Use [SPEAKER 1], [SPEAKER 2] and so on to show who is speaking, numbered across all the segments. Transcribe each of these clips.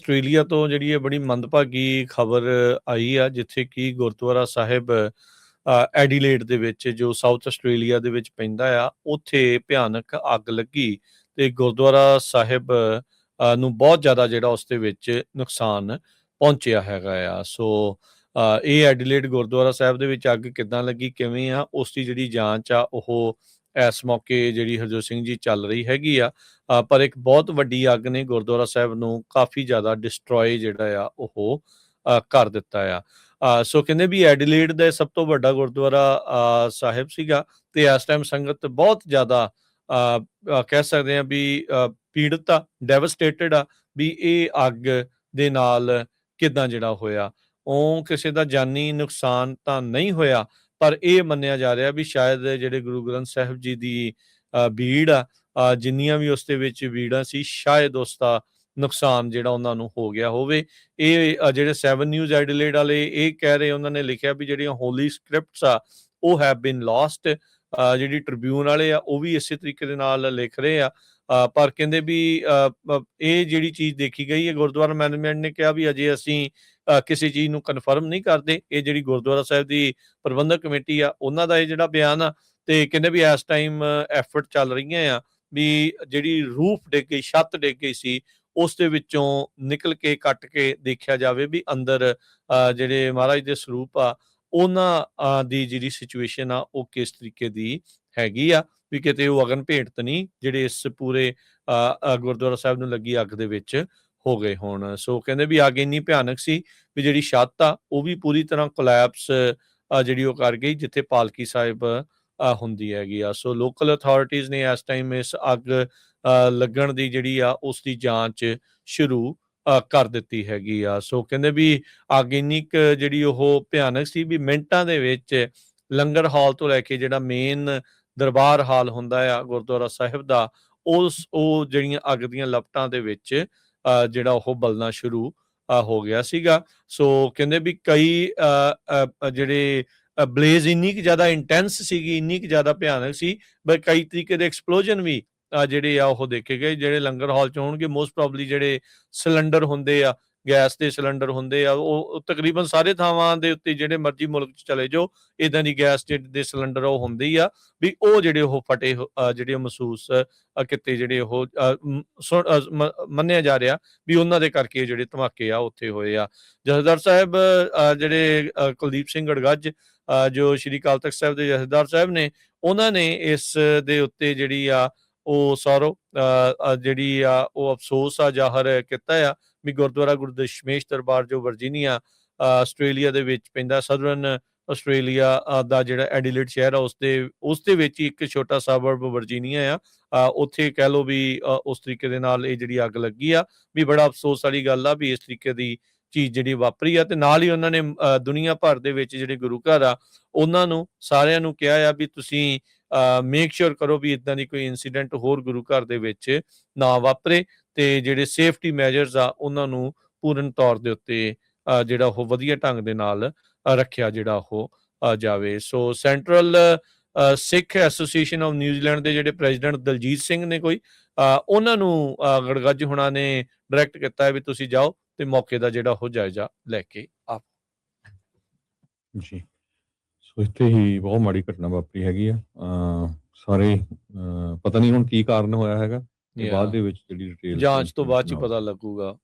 [SPEAKER 1] Australia ਤੋਂ ਜਿਹੜੀ ਇਹ ਬੜੀ ਮੰਦਭਾਗੀ ਖਬਰ ਆਈ ਆ, ਜਿੱਥੇ ਕਿ ਗੁਰਦੁਆਰਾ ਸਾਹਿਬ ਐਡੀਲੇਡ ਦੇ ਵਿੱਚ, ਜੋ ਸਾਊਥ ਆਸਟ੍ਰੇਲੀਆ ਦੇ ਵਿੱਚ ਪੈਂਦਾ ਆ, ਉੱਥੇ ਭਿਆਨਕ ਅੱਗ ਲੱਗੀ ਤੇ ਗੁਰਦੁਆਰਾ ਸਾਹਿਬ ਨੂੰ ਬਹੁਤ ਜ਼ਿਆਦਾ ਜਿਹੜਾ ਉਸ ਦੇ ਵਿੱਚ ਨੁਕਸਾਨ ਪਹੁੰਚਿਆ ਹੈਗਾ ਆ। ਸੋ ਇਹ ਐਡੀਲੇਡ ਗੁਰਦੁਆਰਾ ਸਾਹਿਬ ਦੇ ਵਿੱਚ ਅੱਗ ਕਿੱਦਾਂ ਲੱਗੀ, ਕਿਵੇਂ ਆ, ਉਸ ਦੀ ਜਿਹੜੀ ਜਾਂਚ ਆ ਉਹ ਇਸ ਮੌਕੇ ਜਿਹੜੀ ਹਰਜੋਤ ਸਿੰਘ ਜੀ ਚੱਲ ਰਹੀ ਹੈਗੀ ਆ। ਪਰ ਇੱਕ ਬਹੁਤ ਵੱਡੀ ਅੱਗ ਨੇ ਗੁਰਦੁਆਰਾ ਸਾਹਿਬ ਨੂੰ ਕਾਫੀ ਜ਼ਿਆਦਾ ਡਿਸਟਰੋਏ ਜਿਹੜਾ ਆ ਉਹ ਕਰ ਦਿੱਤਾ ਆ। ਸੋ ਕਹਿੰਦੇ ਵੀ ਐਡੀਲੇਡ ਦਾ ਸਭ ਤੋਂ ਵੱਡਾ ਗੁਰਦੁਆਰਾ ਸਾਹਿਬ ਸੀਗਾ ਤੇ ਇਸ ਟਾਈਮ ਸੰਗਤ ਬਹੁਤ ਜ਼ਿਆਦਾ ਕਹਿ ਸਕਦੇ ਆ ਵੀ ਪੀੜਤ ਆ, ਡੈਵਸਟੇਟਡ ਆ ਵੀ ਇਹ ਅੱਗ ਦੇ ਨਾਲ ਕਿੱਦਾਂ ਜਿਹੜਾ ਹੋਇਆ। ਉਹ ਕਿਸੇ ਦਾ ਜਾਨੀ ਨੁਕਸਾਨ ਤਾਂ ਨਹੀਂ ਹੋਇਆ, ਪਰ ਇਹ ਮੰਨਿਆ ਜਾ ਰਿਹਾ ਵੀ ਸ਼ਾਇਦ ਜਿਹੜੇ ਗੁਰੂ ਗ੍ਰੰਥ ਸਾਹਿਬ ਜੀ ਦੀ ਭੀੜ ਆ, ਜਿੰਨੀਆਂ ਵੀ ਉਸ ਦੇ ਵਿੱਚ ਭੀੜਾਂ ਸੀ, ਸ਼ਾਇਦ ਉਸ ਦਾ ਨੁਕਸਾਨ ਜਿਹੜਾ ਉਹਨਾਂ ਨੂੰ ਹੋ ਗਿਆ ਹੋਵੇ। ਇਹ ਜਿਹੜੇ 7 ਨਿਊਜ਼ ਐਡੀਲੇਡ ਵਾਲੇ ਇਹ ਕਹਿ ਰਹੇ, ਉਹਨਾਂ ਨੇ ਲਿਖਿਆ ਵੀ ਜਿਹੜੀਆਂ ਹੋਲੀ ਸਕ੍ਰਿਪਟਸ ਆ ਉਹ ਹੈਵ ਬੀਨ ਲੋਸਟ। ਜਿਹੜੀ ਟ੍ਰਿਬਿਊਨ ਵਾਲੇ ਆ ਉਹ ਵੀ ਇਸੇ ਤਰੀਕੇ ਦੇ ਨਾਲ ਲਿਖ ਰਹੇ ਆ। ਪਰ ਕਹਿੰਦੇ ਵੀ ਇਹ ਜਿਹੜੀ ਚੀਜ਼ ਦੇਖੀ ਗਈ ਹੈ, ਗੁਰਦੁਆਰਾ ਮੈਨੇਜਮੈਂਟ ਨੇ ਕਿਹਾ ਵੀ ਅਜੇ ਅਸੀਂ ਕਿਸੇ ਚੀਜ਼ ਨੂੰ ਕਨਫਰਮ ਨਹੀਂ ਕਰਦੇ। ਇਹ ਜਿਹੜੀ ਗੁਰਦੁਆਰਾ ਸਾਹਿਬ ਦੀ ਪ੍ਰਬੰਧਕ ਕਮੇਟੀ ਆ, ਉਹਨਾਂ ਦਾ ਇਹ ਜਿਹੜਾ ਬਿਆਨ ਆ, ਤੇ ਕਹਿੰਦੇ ਵੀ ਇਸ ਟਾਈਮ ਐਫਰਟ ਚੱਲ ਰਹੀਆਂ ਆ ਵੀ ਜਿਹੜੀ ਰੂਫ ਡਿੱਗ ਗਈ, ਛੱਤ ਡਿੱਗ ਗਈ ਸੀ, ਉਸ ਦੇ ਵਿੱਚੋਂ ਨਿਕਲ ਕੇ ਕੱਟ ਕੇ ਦੇਖਿਆ ਜਾਵੇ ਵੀ ਅੰਦਰ ਜਿਹੜੇ ਮਹਾਰਾਜ ਦੇ ਸਰੂਪ ਆ ਉਹਨਾਂ ਦੀ ਜਿਹੜੀ ਸਿਚੁਏਸ਼ਨ ਆ ਉਹ ਕਿਸ ਤਰੀਕੇ ਦੀ ਹੈਗੀ ਆ, ਵੀ ਕਿਤੇ ਉਹ ਅਗਨ ਭੇਟ ਤਾਂ ਨਹੀਂ ਜਿਹੜੇ ਇਸ ਪੂਰੇ ਗੁਰਦੁਆਰਾ ਸਾਹਿਬ ਨੂੰ ਲੱਗੀ ਅੱਗ ਦੇ ਵਿੱਚ ਹੋ ਗਏ ਹੋਣ। ਸੋ ਕਹਿੰਦੇ ਵੀ ਅੱਗ ਇੰਨੀ ਭਿਆਨਕ ਸੀ ਵੀ ਜਿਹੜੀ ਛੱਤ ਆ ਉਹ ਵੀ ਪੂਰੀ ਤਰ੍ਹਾਂ ਕੋਲੈਪਸ ਜਿਹੜੀ ਉਹ ਕਰ ਗਈ, ਜਿੱਥੇ ਪਾਲਕੀ ਸਾਹਿਬ ਹੁੰਦੀ ਹੈਗੀ ਆ। ਸੋ ਲੋਕਲ ਅਥਾਰਟੀਜ਼ ਨੇ ਇਸ ਟਾਈਮ ਇਸ ਅੱਗ ਲੱਗਣ ਦੀ ਜਿਹੜੀ ਆ ਉਸ ਦੀ ਜਾਂਚ ਸ਼ੁਰੂ ਕਰ ਦਿੱਤੀ ਹੈਗੀ ਆ। ਸੋ ਕਹਿੰਦੇ ਵੀ ਅੱਗ ਇੰਨੀ ਕੁ ਜਿਹੜੀ ਉਹ ਭਿਆਨਕ ਸੀ ਵੀ ਮਿੰਟਾਂ ਦੇ ਵਿੱਚ ਲੰਗਰ ਹਾਲ ਤੋਂ ਲੈ ਕੇ ਜਿਹੜਾ ਮੇਨ ਦਰਬਾਰ ਹਾਲ ਹੁੰਦਾ ਆ ਗੁਰਦੁਆਰਾ ਸਾਹਿਬ ਦਾ, ਉਹ ਜਿਹੜੀਆਂ ਅੱਗ ਦੀਆਂ ਲਪਟਾਂ ਦੇ ਵਿੱਚ ਜਿਹੜਾ ਉਹ ਬਲਣਾ ਸ਼ੁਰੂ ਹੋ ਗਿਆ ਸੀਗਾ। ਸੋ ਕਹਿੰਦੇ ਵੀ ਕਈ ਜਿਹੜੇ ਬਲੇਜ਼ ਇੰਨੀ ਕੁ ਜ਼ਿਆਦਾ ਇੰਟੈਂਸ ਸੀਗੀ, ਇੰਨੀ ਕੁ ਜ਼ਿਆਦਾ ਭਿਆਨਕ ਸੀ, ਬਟ ਕਈ ਤਰੀਕੇ ਦੇ ਐਕਸਪਲੋਜਨ ਵੀ ਜਿਹੜੇ ਆ ਉਹ ਦੇਖੇ ਗਏ। ਜਿਹੜੇ ਲੰਗਰ ਹਾਲ ਚ ਹੋਣਗੇ, ਮੋਸਟ ਪ੍ਰੋਬਬਲੀ ਜਿਹੜੇ ਸਿਲੰਡਰ ਹੁੰਦੇ ਆ, ਗੈਸ ਦੇ ਸਿਲੰਡਰ ਹੁੰਦੇ ਆ, ਉਹ ਤਕਰੀਬਨ ਸਾਰੇ ਥਾਵਾਂ ਦੇ ਉੱਤੇ ਜਿਹੜੇ ਮਰਜ਼ੀ ਮੁਲਕ ਚ ਚਲੇ ਜਾਓ, ਇਦਾਂ ਦੀ ਗੈਸ ਦੇ ਸਿਲੰਡਰ ਉਹ ਹੁੰਦੇ ਹੀ ਆ ਵੀ ਉਹ ਜਿਹੜੇ ਉਹ ਫਟੇ ਜਿਹੜੇ ਮਹਿਸੂਸ ਕਿਤੇ, ਜਿਹੜੇ ਉਹ ਮੰਨਿਆ ਜਾ ਰਿਹਾ ਵੀ ਉਹਨਾਂ ਦੇ ਕਰਕੇ ਜਿਹੜੇ ਧਮਾਕੇ ਆ ਉੱਥੇ ਹੋਏ ਆ। ਜਥੇਦਾਰ ਸਾਹਿਬ ਜਿਹੜੇ ਕੁਲਦੀਪ ਸਿੰਘ ਗੜਗੱਜ, ਜੋ ਸ਼੍ਰੀ ਅਕਾਲ ਤਖਤ ਸਾਹਿਬ ਦੇ ਜਥੇਦਾਰ ਸਾਹਿਬ ਨੇ, ਉਹਨਾਂ ਨੇ ਇਸ ਦੇ ਉੱਤੇ ਜਿਹੜੀ ਆ ਉਹ ਸੌਰਵ ਜਿਹੜੀ ਆ ਉਹ ਅਫਸੋਸ ਜ਼ਾਹਰ ਕੀਤਾ ਆ ਵੀ ਗੁਰਦੁਆਰਾ ਗੁਰੂ ਦਸ਼ਮੇਸ਼ ਦਰਬਾਰ ਜੋ ਵਰਜੀਨੀਆ ਆਸਟ੍ਰੇਲੀਆ ਦੇ ਵਿੱਚ ਪੈਂਦਾ, ਸਦਰਨ ਆਸਟ੍ਰੇਲੀਆ ਦਾ ਜਿਹੜਾ ਐਡੀਲੇਡ ਸ਼ਹਿਰ ਆ, ਉਸ ਦੇ ਵਿੱਚ ਹੀ ਇੱਕ ਛੋਟਾ ਸਾਬਰਬ ਵਰਜੀਨੀਆ ਆ, ਉੱਥੇ ਕਹਿ ਲਓ ਵੀ ਉਸ ਤਰੀਕੇ ਦੇ ਨਾਲ ਇਹ ਜਿਹੜੀ ਅੱਗ ਲੱਗੀ ਆ ਵੀ ਬੜਾ ਅਫਸੋਸ ਵਾਲੀ ਗੱਲ ਆ ਵੀ ਇਸ ਤਰੀਕੇ ਦੀ ਚੀਜ਼ ਜਿਹੜੀ ਵਾਪਰੀ ਆ। ਤੇ ਨਾਲ ਹੀ ਉਹਨਾਂ ਨੇ ਦੁਨੀਆ ਭਰ ਦੇ ਵਿੱਚ ਜਿਹੜੇ ਗੁਰੂ ਘਰ ਆ ਉਹਨਾਂ ਨੂੰ ਸਾਰਿਆਂ ਨੂੰ ਕਿਹਾ ਆ ਵੀ ਤੁਸੀਂ ਮੇਕ ਸ਼ੋਰ ਕਰੋ ਵੀ ਇਦਾਂ ਦੀ ਕੋਈ ਇਨਸੀਡੈਂਟ ਹੋਰ ਗੁਰੂ ਘਰ ਦੇ ਵਿੱਚ ਨਾ ਵਾਪਰੇ, ਤੇ ਜਿਹੜੇ ਸੇਫਟੀ ਮੈਜਰਸ ਆ ਉਹਨਾਂ ਨੂੰ ਪੂਰਨ ਤੌਰ ਦੇ ਉੱਤੇ ਜਿਹੜਾ ਉਹ ਵਧੀਆ ਢੰਗ ਦੇ ਨਾਲ ਰੱਖਿਆ ਜਿਹੜਾ ਉਹ ਜਾਵੇ। So central Sikh association of New Zealand ਦੇ ਜਿਹੜੇ ਪ੍ਰੈਜ਼ੀਡੈਂਟ ਦਲਜੀਤ ਸਿੰਘ ਨੇ ਉਹਨਾਂ ਨੂੰ ਗੜਗੱਜ ਹੁਣਾਂ ਨੇ ਡਾਇਰੈਕਟ ਕੀਤਾ ਹੈ ਵੀ ਤੁਸੀਂ ਜਾਓ ਤੇ ਮੌਕੇ ਦਾ ਜਿਹੜਾ ਉਹ ਜਾਇਜ਼ਾ ਲੈ ਕੇ ਆਓ
[SPEAKER 2] ਜੀ। ਸੋ ਇੱਥੇ ਹੀ ਬਹੁਤ ਮਾੜੀ ਘਟਨਾ ਵਾਪਰੀ ਹੈਗੀ ਆ। ਸਾਰੇ ਪਤਾ ਨਹੀਂ ਹੁਣ ਕੀ ਕਾਰਨ ਹੋਇਆ ਹੈਗਾ, ਬਾਅਦ ਦੇ ਵਿੱਚ ਜਿਹੜੀ ਡਿਟੇਲ
[SPEAKER 1] ਜਾਂਚ ਤੋਂ ਬਾਅਦ ਚ ਪਤਾ ਲੱਗੂਗਾ।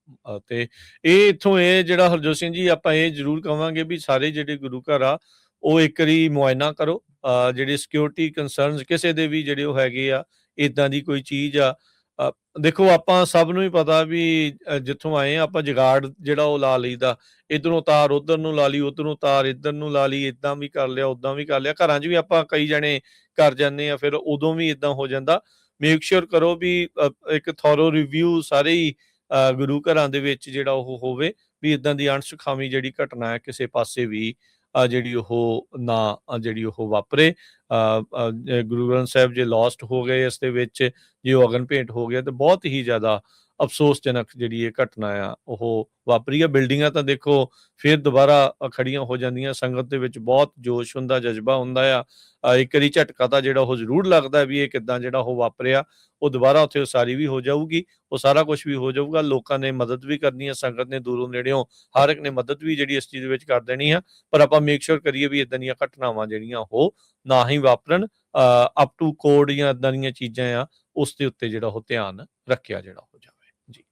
[SPEAKER 1] ਤੇ ਇਹ ਇੱਥੋਂ ਇਹ ਜਿਹੜਾ ਹਰਜੋਤ ਸਿੰਘ ਜੀ, ਆਪਾਂ ਇਹ ਜ਼ਰੂਰ ਕਵਾਂਗੇ ਵੀ ਸਾਰੇ ਜਿਹੜੇ ਗੁਰੂ ਘਰ ਆ ਉਹ ਇੱਕ ਵਾਰੀ ਮੁਆਇਨਾ ਕਰੋ। ਜਿਹੜੇ ਸਿਕਿਉਰਿਟੀ ਕੰਸਰਨਸ ਕਿਸੇ ਦੇ ਵੀ ਜਿਹੜੇ ਉਹ ਹੈਗੇ ਆ, ਇਦਾਂ ਦੀ ਕੋਈ ਚੀਜ਼ ਆ, ਦੇਖੋ ਆਪਾਂ ਸਭ ਨੂੰ ਹੀ ਪਤਾ ਵੀ ਜਿੱਥੋਂ ਆਏ ਆ ਆਪਾਂ ਜੁਗਾੜ ਜਿਹੜਾ ਉਹ ਲਾ ਲਈਦਾ, ਇੱਧਰੋਂ ਤਾਰ ਉੱਧਰ ਨੂੰ ਲਾ ਲਈ, ਉੱਧਰੋਂ ਤਾਰ ਇੱਧਰ ਨੂੰ ਲਾ ਲਈ, ਏਦਾਂ ਵੀ ਕਰ ਲਿਆ, ਉੱਦਾਂ ਵੀ ਕਰ ਲਿਆ। ਘਰਾਂ 'ਚ ਵੀ ਆਪਾਂ ਕਈ ਜਣੇ ਕਰ ਜਾਂਦੇ ਆ, ਫਿਰ ਉਦੋਂ ਵੀ ਏਦਾਂ ਹੋ ਜਾਂਦਾ। ਮੇਕ ਸ਼ੋਰ ਕਰੋ ਵੀ ਇੱਕ ਥੋਰੋ ਰਿਵਿਊ ਸਾਰੇ ਹੀ ਗੁਰੂ ਘਰਾਂ ਦੇ ਵਿੱਚ ਜਿਹੜਾ ਉਹ ਹੋਵੇ ਵੀ ਇਦਾਂ ਦੀ ਅਣਸੁਖਾਵੀਂ ਜਿਹੜੀ ਘਟਨਾ ਹੈ ਕਿਸੇ ਪਾਸੇ ਵੀ ਜਿਹੜੀ ਉਹ ਨਾ ਜਿਹੜੀ ਉਹ ਵਾਪਰੇ। ਗੁਰੂ ਗ੍ਰੰਥ ਸਾਹਿਬ ਜੇ ਲੋਸਟ ਹੋ ਗਏ ਇਸ ਦੇ ਵਿੱਚ, ਜੇ ਉਹ ਅਗਨ ਭੇਂਟ ਹੋ ਗਿਆ ਤਾਂ ਬਹੁਤ ਹੀ ਜ਼ਿਆਦਾ ਅਫਸੋਸਜਨਕ ਜਿਹੜੀ ਇਹ ਘਟਨਾ ਆ ਉਹ ਵਾਪਰੀ ਆ। ਬਿਲਡਿੰਗਾਂ ਤਾਂ ਦੇਖੋ ਫਿਰ ਦੁਬਾਰਾ ਖੜੀਆਂ ਹੋ ਜਾਂਦੀਆਂ, ਸੰਗਤ ਦੇ ਵਿੱਚ ਬਹੁਤ ਜੋਸ਼ ਹੁੰਦਾ, ਜਜ਼ਬਾ ਹੁੰਦਾ ਆ। ਇੱਕ ਵਾਰੀ ਝਟਕਾ ਤਾਂ ਜਿਹੜਾ ਉਹ ਜ਼ਰੂਰ ਲੱਗਦਾ ਵੀ ਇਹ ਕਿੱਦਾਂ ਜਿਹੜਾ ਉਹ ਵਾਪਰਿਆ, ਉਹ ਦੁਬਾਰਾ ਉੱਥੇ ਉਸਾਰੀ ਵੀ ਹੋ ਜਾਊਗੀ, ਉਹ ਸਾਰਾ ਕੁਝ ਵੀ ਹੋ ਜਾਊਗਾ। ਲੋਕਾਂ ਨੇ ਮਦਦ ਵੀ ਕਰਨੀ ਹੈ, ਸੰਗਤ ਨੇ ਦੂਰੋਂ ਨੇੜਿਓਂ ਹਰ ਇੱਕ ਨੇ ਮਦਦ ਵੀ ਜਿਹੜੀ ਇਸ ਚੀਜ਼ ਦੇ ਵਿੱਚ ਕਰ ਦੇਣੀ ਆ। ਪਰ ਆਪਾਂ ਮੇਕ ਸ਼ੋਰ ਕਰੀਏ ਵੀ ਇਦਾਂ ਦੀਆਂ ਘਟਨਾਵਾਂ ਜਿਹੜੀਆਂ ਉਹ ਨਾ ਹੀ ਵਾਪਰਨ। ਅਪ ਟੂ ਕੋਡ ਜਾਂ ਇਦਾਂ ਦੀਆਂ ਚੀਜ਼ਾਂ ਆ ਉਸ ਦੇ ਉੱਤੇ ਜਿਹੜਾ ਉਹ ਧਿਆਨ ਰੱਖਿਆ ਜਿਹੜਾ ਹੋ ਜਾਵੇ ਜੀ।